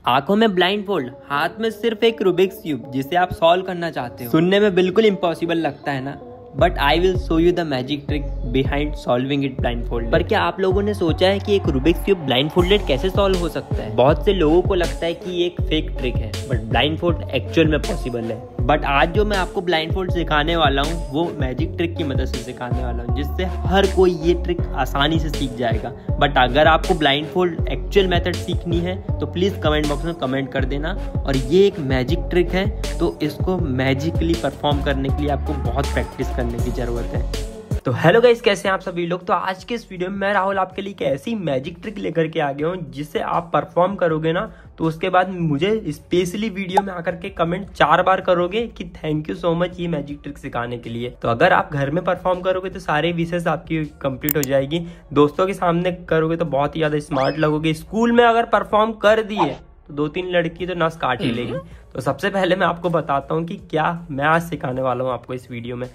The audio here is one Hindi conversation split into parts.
आंखों में ब्लाइंड फोल्ड, हाथ में सिर्फ एक रूबिक्स क्यूब जिसे आप सॉल्व करना चाहते हो। सुनने में बिल्कुल इम्पॉसिबल लगता है ना, but I will show you the magic trick behind solving it blind fold. पर क्या आप लोगों ने सोचा है कि एक रूबिक्स क्यूब ब्लाइंड फोल्डेड कैसे सॉल्व हो सकता है? बहुत से लोगों को लगता है कि ये एक फेक ट्रिक है, बट ब्लाइंड फोल्ड एक्चुअल में पॉसिबल है। बट आज जो मैं आपको ब्लाइंड फोल्ड सिखाने वाला हूँ वो मैजिक ट्रिक की मदद से सिखाने वाला हूँ, जिससे हर कोई ये ट्रिक आसानी से सीख जाएगा। बट अगर आपको ब्लाइंड फोल्ड एक्चुअल मेथड सीखनी है तो प्लीज़ कमेंट बॉक्स में कमेंट कर देना। और ये एक मैजिक ट्रिक है, तो इसको मैजिकली परफॉर्म करने के लिए आपको बहुत प्रैक्टिस करने की ज़रूरत है। तो हेलो गाइस, कैसे हैं आप सभी लोग। तो आज के इस वीडियो में मैं राहुल आपके लिए एक ऐसी मैजिक ट्रिक लेकर के आ गया हूँ जिससे आप परफॉर्म करोगे ना, तो उसके बाद मुझे स्पेशली वीडियो में आकर के कमेंट 4 बार करोगे कि थैंक यू सो मच ये मैजिक ट्रिक सिखाने के लिए। तो अगर आप घर में परफॉर्म करोगे तो सारे विशेष आपकी कंप्लीट हो जाएगी। दोस्तों के सामने करोगे तो बहुत ही ज्यादा स्मार्ट लगोगे। स्कूल में अगर परफॉर्म कर दिए तो 2-3 लड़की तो नस काट ही लेगी। तो सबसे पहले मैं आपको बताता हूँ कि क्या मैं आज सिखाने वाला हूँ आपको इस वीडियो में।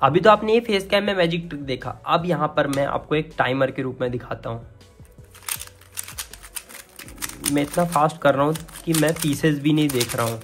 अभी तो आपने ये फेस कैम में मैजिक ट्रिक देखा, अब यहाँ पर मैं आपको एक टाइमर के रूप में दिखाता हूँ। मैं इतना फास्ट कर रहा हूँ कि मैं पीसेस भी नहीं देख रहा हूँ।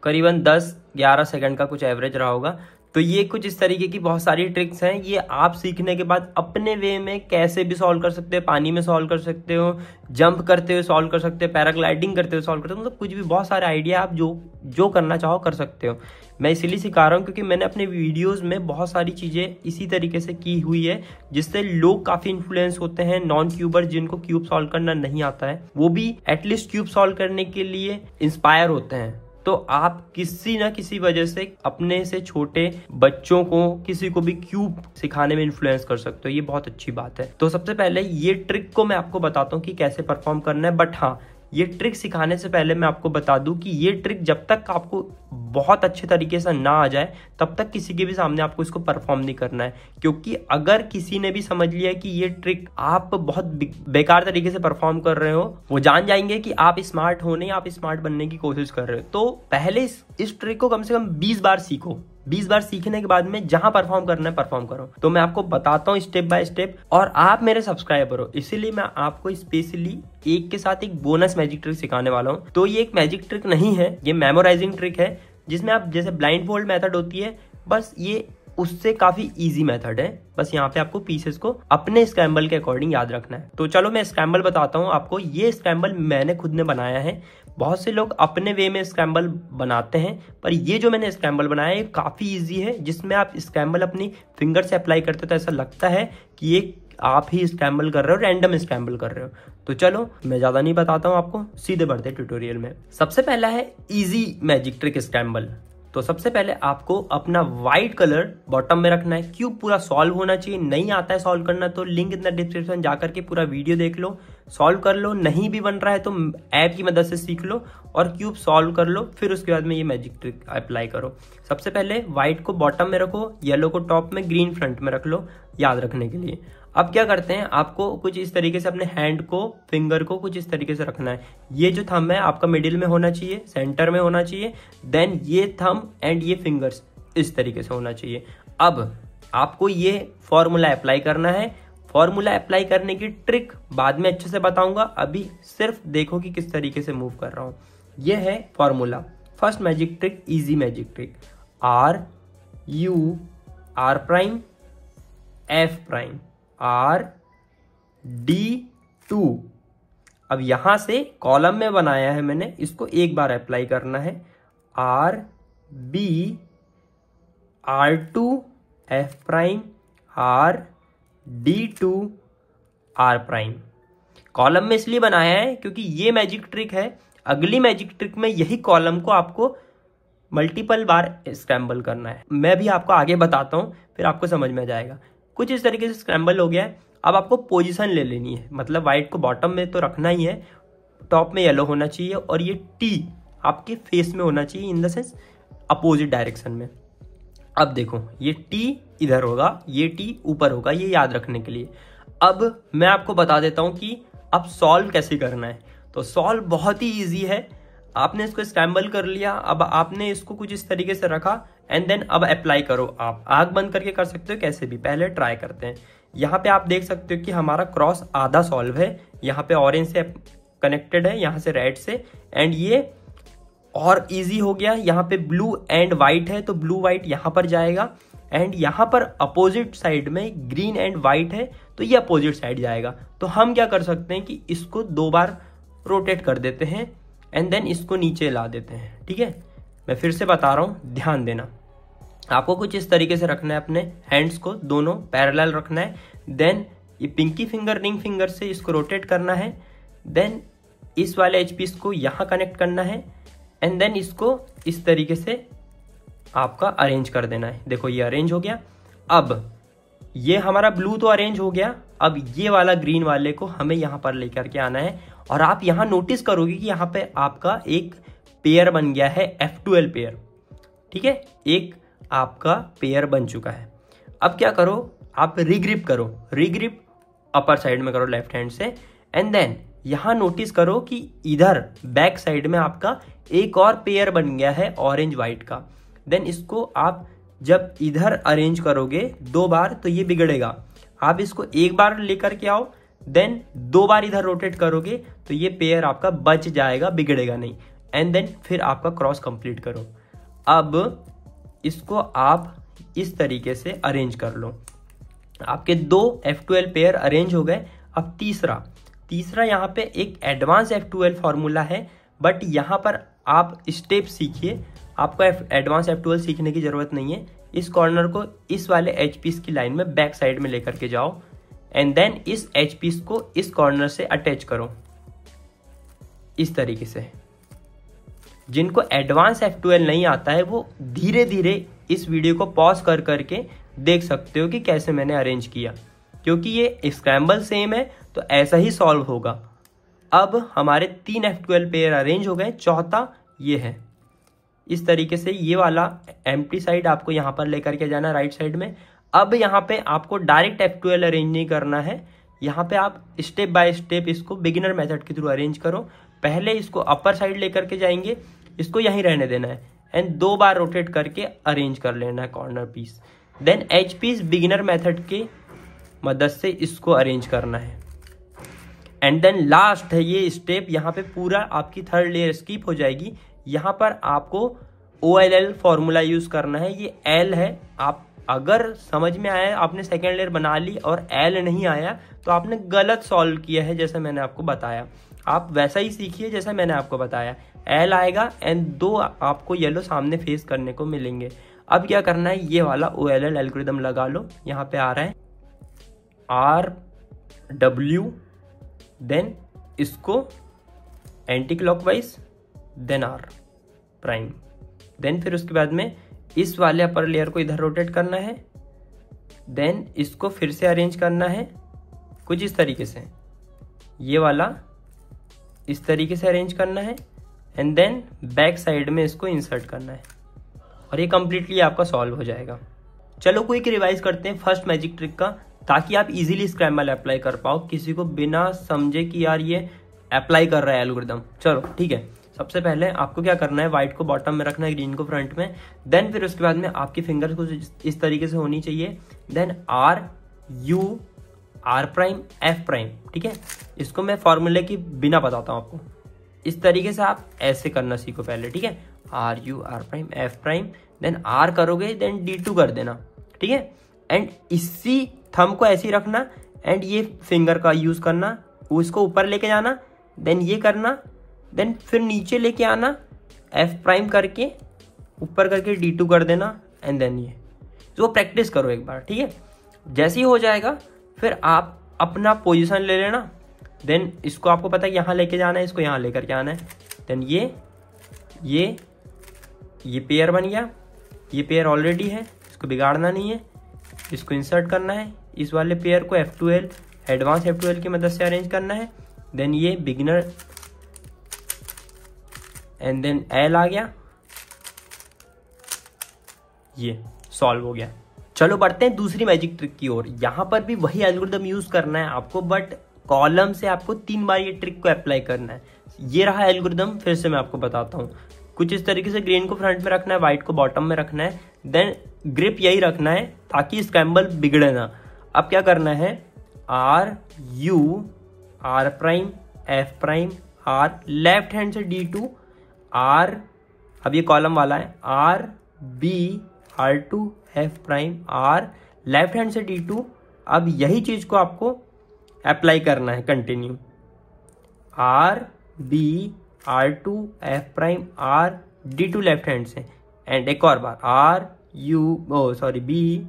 करीबन 10-11 सेकंड का कुछ एवरेज रहा होगा। तो ये कुछ इस तरीके की बहुत सारी ट्रिक्स हैं, ये आप सीखने के बाद अपने वे में कैसे भी सॉल्व कर सकते हो। पानी में सॉल्व कर सकते हो, जंप करते हुए सॉल्व कर सकते हो, पैराग्लाइडिंग करते हुए सॉल्व करते हो, मतलब कुछ भी बहुत सारे आइडिया आप जो करना चाहो कर सकते हो। मैं इसीलिए सिखा रहा हूँ क्योंकि मैंने अपने वीडियोस में बहुत सारी चीज़ें इसी तरीके से की हुई है, जिससे लोग काफ़ी इन्फ्लुएंस होते हैं। नॉन क्यूबर जिनको क्यूब सॉल्व करना नहीं आता है, वो भी एटलीस्ट क्यूब सॉल्व करने के लिए इंस्पायर होते हैं। तो आप किसी ना किसी वजह से अपने से छोटे बच्चों को, किसी को भी क्यूब सिखाने में इन्फ्लुएंस कर सकते हो। ये बहुत अच्छी बात है। तो सबसे पहले ये ट्रिक को मैं आपको बताता हूँ कि कैसे परफॉर्म करना है। बट हाँ, ये ट्रिक सिखाने से पहले मैं आपको बता दूं कि ये ट्रिक जब तक आपको बहुत अच्छे तरीके से ना आ जाए तब तक किसी के भी सामने आपको इसको परफॉर्म नहीं करना है। क्योंकि अगर किसी ने भी समझ लिया कि ये ट्रिक आप बहुत बेकार तरीके से परफॉर्म कर रहे हो, वो जान जाएंगे कि आप स्मार्ट हो नहीं, आप स्मार्ट बनने की कोशिश कर रहे हो। तो पहले इस ट्रिक को कम से कम 20 बार सीखो। 20 बार सीखने के बाद में जहां परफॉर्म करना है परफॉर्म करो। तो मैं आपको बताता हूँ स्टेप बाय स्टेप, और आप मेरे सब्सक्राइबर हो इसीलिए मैं आपको स्पेशली एक के साथ एक बोनस मैजिक ट्रिक सिखाने वाला हूँ। तो ये एक मैजिक ट्रिक नहीं है, ये मेमोराइजिंग ट्रिक है, जिसमें आप जैसे ब्लाइंड फोल्ड मेथड होती है, बस ये उससे काफी इजी मेथड है। बस यहाँ पे आपको पीसेस को अपने स्क्रैम्बल के अकॉर्डिंग याद रखना है। तो चलो मैं स्क्रैम्बल बताता हूँ आपको। ये स्क्रैम्बल मैंने खुद ने बनाया है। बहुत से लोग अपने वे में स्क्रैम्बल बनाते हैं, पर ये जो मैंने स्क्रैम्बल बनाया है काफी इजी है, जिसमें आप स्क्रैम्बल अपनी फिंगर से अप्लाई करते हो तो ऐसा लगता है कि ये आप ही स्क्रैम्बल कर रहे हो, रैंडम स्क्रैम्बल कर रहे हो। तो चलो मैं ज्यादा नहीं बताता हूँ आपको, सीधे बढ़ते ट्यूटोरियल में। सबसे पहला है इजी मैजिक ट्रिक स्क्रैम्बल। तो सबसे पहले आपको अपना व्हाइट कलर बॉटम में रखना है। क्यूब पूरा सॉल्व होना चाहिए। नहीं आता है सॉल्व करना तो लिंक इन द डिस्क्रिप्शन जाकर के पूरा वीडियो देख लो, सॉल्व कर लो। नहीं भी बन रहा है तो ऐप की मदद से सीख लो और क्यूब सॉल्व कर लो। फिर उसके बाद में ये मैजिक ट्रिक अप्लाई करो। सबसे पहले व्हाइट को बॉटम में रखो, येलो को टॉप में, ग्रीन फ्रंट में रख लो याद रखने के लिए। अब क्या करते हैं, आपको कुछ इस तरीके से अपने हैंड को, फिंगर को कुछ इस तरीके से रखना है। ये जो थंब है आपका मिडिल में होना चाहिए, सेंटर में होना चाहिए। देन ये थंब एंड ये फिंगर्स इस तरीके से होना चाहिए। अब आपको ये फॉर्मूला अप्लाई करना है। फॉर्मूला अप्लाई करने की ट्रिक बाद में अच्छे से बताऊंगा, अभी सिर्फ देखो कि किस तरीके से मूव कर रहा हूं। यह है formula. First magic trick, easy magic trick, R U R prime F prime R D 2। अब यहां से कॉलम में बनाया है मैंने, इसको एक बार अप्लाई करना है, R B R2 F prime R D2 R prime. Column में इसलिए बनाया है क्योंकि ये मैजिक ट्रिक है। अगली मैजिक ट्रिक में यही कॉलम को आपको मल्टीपल बार स्क्रैम्बल करना है। मैं भी आपको आगे बताता हूं, फिर आपको समझ में आ जाएगा। कुछ इस तरीके से स्क्रैम्बल हो गया है। अब आपको पोजीशन ले लेनी है, मतलब व्हाइट को बॉटम में तो रखना ही है, टॉप में येलो होना चाहिए और ये टी आपके फेस में होना चाहिए, in the sense opposite direction में। अब देखो ये टी इधर होगा, ये टी ऊपर होगा, ये याद रखने के लिए। अब मैं आपको बता देता हूं कि अब सॉल्व कैसे करना है। तो सॉल्व बहुत ही ईजी है। आपने इसको स्क्रैम्बल कर लिया, अब आपने इसको कुछ इस तरीके से रखा एंड देन अब अप्लाई करो। आप आंख बंद करके कर सकते हो, कैसे भी, पहले ट्राई करते हैं। यहाँ पे आप देख सकते हो कि हमारा क्रॉस आधा सॉल्व है। यहाँ पे ऑरेंज से कनेक्टेड है, यहाँ से रेड से, एंड ये और इजी हो गया। यहाँ पे ब्लू एंड व्हाइट है तो ब्लू व्हाइट यहाँ पर जाएगा, एंड यहाँ पर अपोजिट साइड में ग्रीन एंड व्हाइट है तो ये अपोजिट साइड जाएगा। तो हम क्या कर सकते हैं कि इसको 2 बार रोटेट कर देते हैं एंड देन इसको नीचे ला देते हैं। ठीक है, मैं फिर से बता रहा हूँ, ध्यान देना। आपको कुछ इस तरीके से रखना है, अपने हैंड्स को दोनों पैरेलल रखना है। देन ये पिंकी फिंगर, रिंग फिंगर से इसको रोटेट करना है। देन इस वाले एच पीस को यहाँ कनेक्ट करना है एंड देन इसको इस तरीके से आपका अरेंज कर देना है। देखो ये अरेंज हो गया। अब ये हमारा ब्लू तो अरेंज हो गया, अब ये वाला ग्रीन वाले को हमें यहाँ पर लेकर के आना है। और आप यहाँ नोटिस करोगे कि यहाँ पे आपका एक पेयर बन गया है, F12 पेयर। ठीक है, एक आपका पेयर बन चुका है। अब क्या करो, आप रिग्रिप करो। रिग्रिप अपर साइड में करो लेफ्ट हैंड से, एंड देन यहाँ नोटिस करो कि इधर बैक साइड में आपका एक और पेयर बन गया है ऑरेंज व्हाइट का। देन इसको आप जब इधर अरेंज करोगे 2 बार तो ये बिगड़ेगा। आप इसको एक बार लेकर के आओ, देन 2 बार इधर रोटेट करोगे तो ये पेयर आपका बच जाएगा, बिगड़ेगा नहीं। एंड देन फिर आपका क्रॉस कंप्लीट करो। अब इसको आप इस तरीके से अरेंज कर लो। आपके 2 F12 पेयर अरेंज हो गए। अब तीसरा यहाँ पे एक एडवांस F12 फॉर्मूला है, बट यहाँ पर आप स्टेप सीखिए। आपको एडवांस F12 सीखने की जरूरत नहीं है। इस कॉर्नर को इस वाले एच पीस की लाइन में बैक साइड में लेकर के जाओ एंड देन इस एच पीस को इस कॉर्नर से अटैच करो इस तरीके से। जिनको एडवांस F12 नहीं आता है वो धीरे धीरे इस वीडियो को पॉज कर करके देख सकते हो कि कैसे मैंने अरेंज किया, क्योंकि ये स्क्रैम्बल सेम है तो ऐसा ही सॉल्व होगा। अब हमारे 3 F12 पेयर अरेंज हो गए। चौथा ये है, इस तरीके से ये वाला एम्प्टी साइड आपको यहाँ पर लेकर के जाना राइट साइड में। अब यहाँ पे आपको डायरेक्ट F12 अरेंज नहीं करना है, यहाँ पे आप स्टेप बाय स्टेप इसको बिगिनर मेथड के थ्रू अरेंज करो। पहले इसको अपर साइड लेकर के जाएंगे, इसको यहीं रहने देना है एंड 2 बार रोटेट करके अरेंज कर लेना है corner piece. Then each piece beginner method के मदद से इसको अरेंज करना है। एंड देन लास्ट है ये स्टेप, यहाँ पे पूरा आपकी थर्ड लेयर स्किप हो जाएगी। यहाँ पर आपको OLL फॉर्मूला यूज करना है। ये L है, आप अगर समझ में आया, आपने सेकेंड लेयर बना ली और L नहीं आया तो आपने गलत सॉल्व किया है, जैसे मैंने आपको बताया। आप वैसा ही सीखिए जैसा मैंने आपको बताया। L आएगा एंड 2 आपको येलो सामने फेस करने को मिलेंगे। अब क्या करना है, ये वाला OLL एल्गोरिदम लगा लो। यहाँ पे आ रहा है RW, देन इसको anticlockwise, then R prime, then फिर उसके बाद में इस वाले अपर लेयर को इधर रोटेट करना है। देन इसको फिर से अरेंज करना है कुछ इस तरीके से, ये वाला इस तरीके से अरेंज करना है एंड देन बैक साइड में इसको इंसर्ट करना है और ये कंप्लीटली आपका सॉल्व हो जाएगा। चलो क्विक रिवाइज करते हैं फर्स्ट मैजिक ट्रिक का, ताकि आप इजीली स्क्रैम्बल अप्लाई कर पाओ, किसी को बिना समझे कि यार ये अप्लाई कर रहा है एल्गोरिदम। चलो ठीक है, सबसे पहले आपको क्या करना है, व्हाइट को बॉटम में रखना है, ग्रीन को फ्रंट में। देन फिर उसके बाद में आपकी फिंगर्स को इस तरीके से होनी चाहिए। Then R U R prime F prime, ठीक है। इसको मैं फॉर्मूले की बिना बताता हूँ आपको। इस तरीके से आप ऐसे करना सीखो पहले, ठीक है। R U R prime F prime, then R करोगे, देन D2 कर देना, ठीक है। एंड इसी थंब को ऐसे ही रखना एंड ये फिंगर का यूज करना, उसको ऊपर लेके जाना, देन ये करना, देन फिर नीचे लेके आना, F प्राइम करके ऊपर करके D2 कर देना एंड देन ये। तो प्रैक्टिस करो एक बार, ठीक है। जैसे ही हो जाएगा फिर आप अपना पोजीशन ले लेना। देन इसको आपको पता है यहाँ लेके जाना है, इसको यहाँ लेकर के आना है। देन ये पेयर बन गया, ये पेयर ऑलरेडी है, इसको बिगाड़ना नहीं है। इसको इंसर्ट करना है, इस वाले पेयर को F12 एडवांस F12 की मदद से अरेंज करना है। देन ये बिगिनर एंड देन L आ गया, ये सॉल्व हो गया। चलो बढ़ते हैं दूसरी मैजिक ट्रिक की ओर। यहाँ पर भी वही एल्गोरिथम यूज करना है आपको, बट कॉलम से आपको 3 बार ये ट्रिक को अप्लाई करना है। ये रहा एल्गोरिथम, फिर से मैं आपको बताता हूँ। कुछ इस तरीके से ग्रीन को फ्रंट में रखना है, व्हाइट को बॉटम में रखना है। देन ग्रिप यही रखना है ताकि स्क्रैम्बल बिगड़े ना। अब क्या करना है, R U R prime F prime R, left hand से D2 R, अब ये कॉलम वाला है, R B R2 F prime R, left hand से D2। अब यही चीज को आपको अप्लाई करना है continue, R B R2 F prime R D2 left hand से, एंड एक और बार R B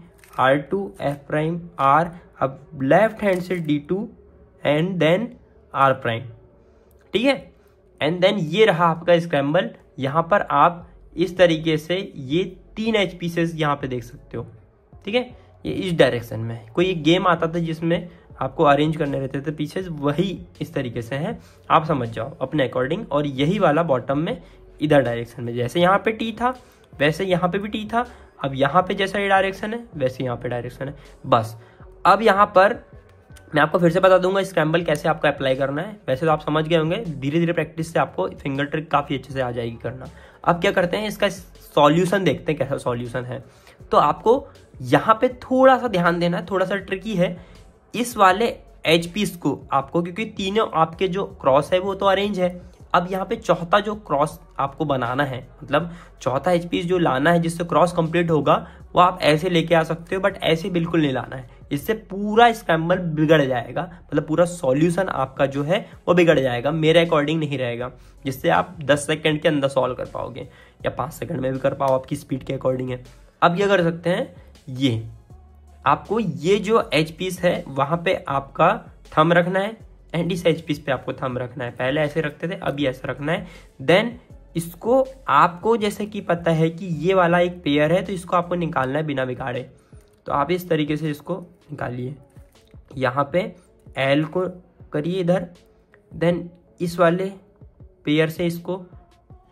R2 F prime R, अब लेफ्ट हैंड से D2 and then R prime, ठीक है। एंड देन ये रहा आपका स्क्रैम्बल। यहाँ पर आप इस तरीके से ये 3 एज पीसेस यहाँ पे देख सकते हो, ठीक है। ये इस डायरेक्शन में कोई एक गेम आता था जिसमें आपको अरेंज करने रहते थे पीसेस, वही इस तरीके से है, आप समझ जाओ अपने अकॉर्डिंग। और यही वाला बॉटम में इधर डायरेक्शन में, जैसे यहाँ पे T था वैसे यहाँ पे भी T था। अब यहाँ पे जैसा ये डायरेक्शन है वैसे यहाँ पे डायरेक्शन है, बस। अब यहाँ पर मैं आपको फिर से बता दूंगा स्क्रैम्बल कैसे आपको अप्लाई करना है। वैसे तो आप समझ गए होंगे, धीरे धीरे प्रैक्टिस से आपको फिंगर ट्रिक काफी अच्छे से आ जाएगी करना। अब क्या करते हैं, इसका सॉल्यूशन देखते हैं कैसा सॉल्यूशन है। तो आपको यहाँ पे थोड़ा सा ध्यान देना है, थोड़ा सा ट्रिकी है। इस वाले एज पीस को आपको, क्योंकि तीनों आपके जो क्रॉस है वो तो अरेंज है, अब यहाँ पे चौथा जो क्रॉस आपको बनाना है, मतलब चौथा एज पीस जो लाना है जिससे क्रॉस कंप्लीट होगा, वो आप ऐसे लेके आ सकते हो, बट ऐसे बिल्कुल नहीं लाना है। इससे पूरा स्क्रैम्बल बिगड़ जाएगा, मतलब पूरा सॉल्यूशन आपका जो है वो बिगड़ जाएगा, मेरे अकॉर्डिंग नहीं रहेगा, जिससे आप 10 सेकंड के अंदर सॉल्व कर पाओगे या 5 सेकंड में भी कर पाओ, आपकी स्पीड के अकॉर्डिंग है। अब क्या कर सकते हैं, ये आपको ये जो एज पीस है वहां पे आपका थंब रखना है एंड इस एज पीस पे आपको थंब रखना है। पहले ऐसे रखते थे, अभी ऐसा रखना है। देन इसको आपको जैसे कि पता है कि ये वाला एक पेयर है, तो इसको आपको निकालना है बिना बिगाड़े। तो आप इस तरीके से इसको निकालिए, यहाँ पे L को करिए इधर, देन इस वाले पेयर से इसको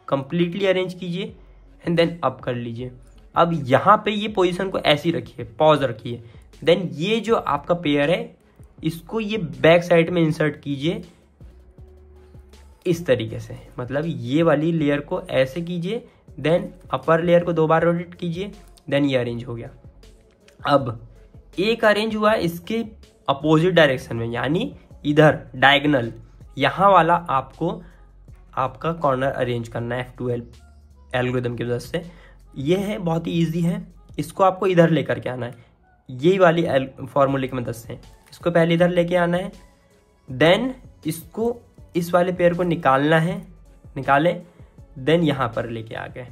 कंप्लीटली अरेंज कीजिए एंड देन अप कर लीजिए। अब यहाँ पे ये पोजीशन को ऐसी रखिए, पॉज रखिए। देन ये जो आपका पेयर है इसको ये बैक साइड में इंसर्ट कीजिए इस तरीके से, मतलब ये वाली लेयर को ऐसे कीजिए, देन अपर लेयर को 2 बार रोटेट कीजिए, देन ये अरेंज हो गया। अब एक अरेंज हुआ इसके अपोजिट डायरेक्शन में, यानी इधर डायगोनल, यहाँ वाला आपको आपका कॉर्नर अरेंज करना है F12 एल्गोरिथम की मदद से। ये है, बहुत ही ईजी है। इसको आपको इधर लेकर के आना है, यही वाली फॉर्मूले की मदद से। इसको पहले इधर लेके आना है, देन इसको इस वाले पेयर को निकालना है, निकाले, देन यहाँ पर लेके आ गए।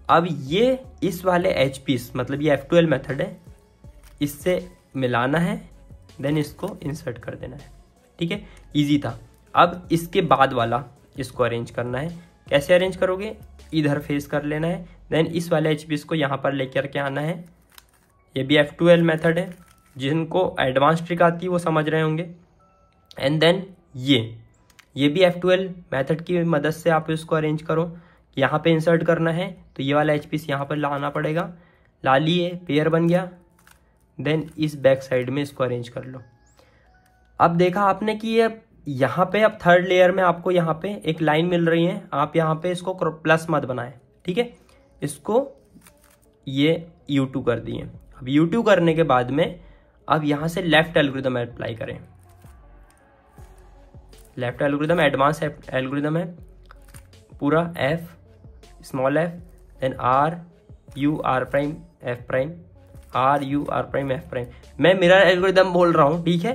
अब ये इस वाले एच पीस, मतलब ये F12 मेथड है, इससे मिलाना है, देन इसको इंसर्ट कर देना है, ठीक है, इजी था। अब इसके बाद वाला इसको अरेंज करना है। कैसे अरेंज करोगे, इधर फेस कर लेना है, देन इस वाले एच पीस को यहाँ पर लेकर के आना है। ये भी F12 मेथड है, जिनको एडवांस ट्रिक आती है वो समझ रहे होंगे। एंड देन ये भी F12 मेथड की मदद से आप इसको अरेंज करो। यहाँ पे इंसर्ट करना है, तो ये वाला एच पीस यहाँ पर लाना पड़ेगा, ला लिए, पेयर बन गया। देन इस बैक साइड में इसको अरेंज कर लो। अब देखा आपने कि ये यहाँ पे अब थर्ड लेयर में आपको यहाँ पे एक लाइन मिल रही है, आप यहाँ पे इसको प्लस मत बनाएं, ठीक है। इसको ये U2 कर दिए। अब U2 करने के बाद में अब यहाँ से लेफ्ट एल्गोरिदम अप्लाई करें। लेफ्ट एल्गोरिदम एडवांस एल्गोरिदम है पूरा, F small f then R U R prime F prime R U R prime F prime. मैं मिरर एल्गोरिदम बोल रहा हूँ, ठीक है,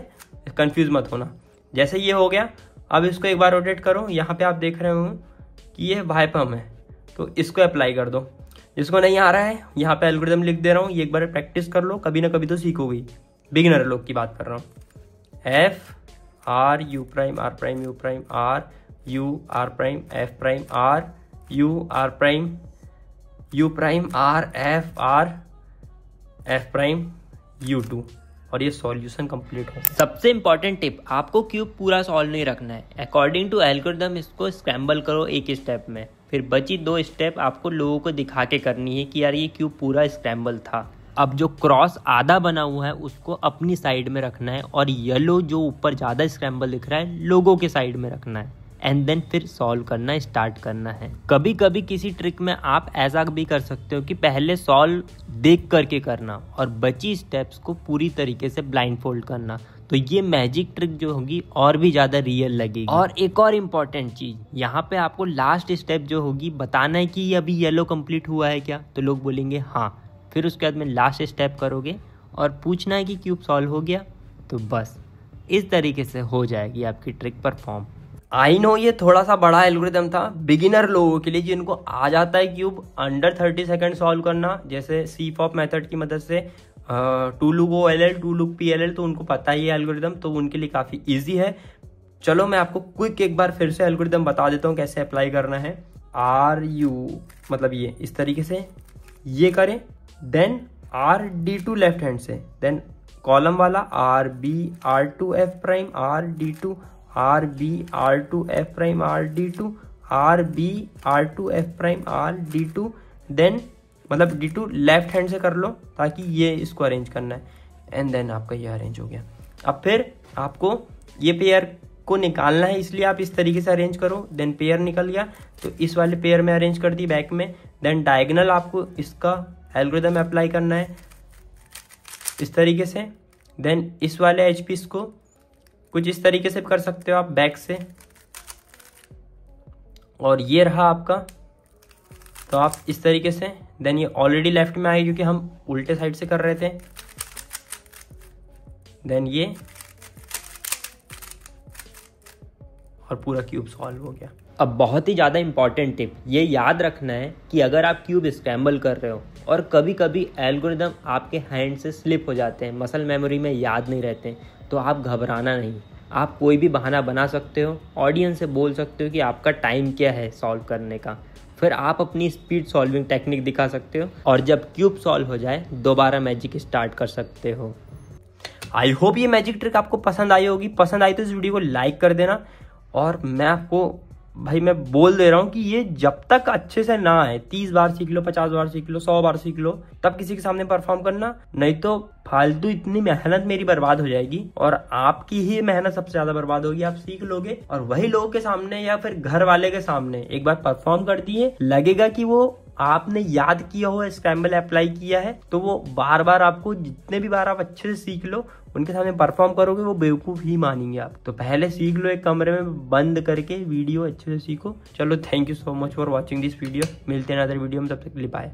कंफ्यूज मत होना। जैसे ये हो गया, अब इसको एक बार रोटेट करो। यहाँ पे आप देख रहे हो कि ये वाइपम है, तो इसको अप्लाई कर दो। जिसको नहीं आ रहा है यहाँ पे एल्गोरिदम लिख दे रहा हूँ, ये एक बार प्रैक्टिस कर लो, कभी ना कभी तो सीखोगी। बिगिनर लोग की बात कर रहा हूँ। F R U prime R prime U prime R U R prime F prime R U R prime U prime R F prime U2, और ये सॉल्यूशन कंप्लीट हो। सबसे इंपॉर्टेंट टिप, आपको क्यूब पूरा सॉल्व नहीं रखना है। अकॉर्डिंग टू एल्गोरिदम इसको स्क्रैम्बल करो एक स्टेप में, फिर बची 2 स्टेप आपको लोगों को दिखा के करनी है कि यार ये क्यूब पूरा स्क्रैम्बल था। अब जो क्रॉस आधा बना हुआ है उसको अपनी साइड में रखना है, और येलो जो ऊपर ज़्यादा स्क्रैम्बल दिख रहा है लोगों के साइड में रखना है, एंड देन फिर सॉल्व करना स्टार्ट करना है। कभी कभी किसी ट्रिक में आप ऐसा भी कर सकते हो कि पहले सॉल्व देख करके करना और बची स्टेप्स को पूरी तरीके से ब्लाइंड फोल्ड करना, तो ये मैजिक ट्रिक जो होगी और भी ज़्यादा रियल लगेगी। और एक और इम्पॉर्टेंट चीज़, यहाँ पे आपको लास्ट स्टेप जो होगी बताना है कि ये अभी येलो कंप्लीट हुआ है क्या, तो लोग बोलेंगे हाँ, फिर उसके बाद में लास्ट स्टेप करोगे और पूछना है कि क्यूब सॉल्व हो गया, तो बस इस तरीके से हो जाएगी आपकी ट्रिक परफॉर्म। आई नो ये थोड़ा सा बड़ा एल्गोरिदम था बिगिनर लोगों के लिए, जिनको आ जाता है क्यूब अंडर 30 सेकंड सॉल्व करना, जैसे CFOP मेथड की मदद से 2 लूप OLL 2 लूप PLL, तो उनको पता ही है एल्गोरिदम, तो उनके लिए काफ़ी इजी है। चलो मैं आपको क्विक एक बार फिर से एल्गोरिदम बता देता हूँ कैसे अप्लाई करना है। RU मतलब ये इस तरीके से ये करें, देन RD2 लेफ्ट हैंड से, देन कॉलम वाला RB R2 F prime RD2 RB R2 F prime RD2 RB R2 F prime RD2, then मतलब D2 लेफ्ट हैंड से कर लो ताकि ये इसको अरेंज करना है, एंड देन आपका ये अरेंज हो गया। अब फिर आपको ये पेयर को निकालना है, इसलिए आप इस तरीके से अरेंज करो। देन पेयर निकल गया तो इस वाले पेयर में अरेंज कर दी बैक में, देन डायगोनल आपको इसका एल्गोरिदम अप्लाई करना है इस तरीके से। देन इस वाले एच पीस को कुछ इस तरीके से कर सकते हो आप बैक से, और ये रहा आपका, तो आप इस तरीके से। देन ये ऑलरेडी लेफ्ट में आए क्योंकि हम उल्टे साइड से कर रहे थे। देन ये, और पूरा क्यूब सॉल्व हो गया। अब बहुत ही ज़्यादा इंपॉर्टेंट टिप, ये याद रखना है कि अगर आप क्यूब स्क्रैम्बल कर रहे हो और कभी कभी एल्गोरिदम आपके हैंड से स्लिप हो जाते हैं, मसल मेमोरी में याद नहीं रहते, तो आप घबराना नहीं। आप कोई भी बहाना बना सकते हो, ऑडियंस से बोल सकते हो कि आपका टाइम क्या है सॉल्व करने का, फिर आप अपनी स्पीड सॉल्विंग टेक्निक दिखा सकते हो, और जब क्यूब सॉल्व हो जाए दोबारा मैजिक स्टार्ट कर सकते हो। आई होप ये मैजिक ट्रिक आपको पसंद आई होगी। पसंद आई तो इस वीडियो को लाइक कर देना, और मैं आपको भाई मैं बोल दे रहा हूँ कि ये जब तक अच्छे से ना आए, 30 बार सीख लो, 50 बार सीख लो, 100 बार सीख लो, तब किसी के सामने परफॉर्म करना, नहीं तो फालतू इतनी मेहनत मेरी बर्बाद हो जाएगी, और आपकी ही मेहनत सबसे ज्यादा बर्बाद होगी। आप सीख लोगे और वही लोगों के सामने या फिर घर वाले के सामने एक बार परफॉर्म कर दिए, लगेगा कि वो आपने याद किया हो, स्क्रैम्बल अप्लाई किया है, तो वो बार बार आपको, जितने भी बार आप अच्छे से सीख लो, उनके सामने परफॉर्म करोगे, वो बेवकूफ ही मानेंगे आप। तो पहले सीख लो, एक कमरे में बंद करके वीडियो अच्छे से सीखो। चलो, thank you so much for watching this video. मिलते हैं अदर वीडियो में, तब तक के लिए बाय।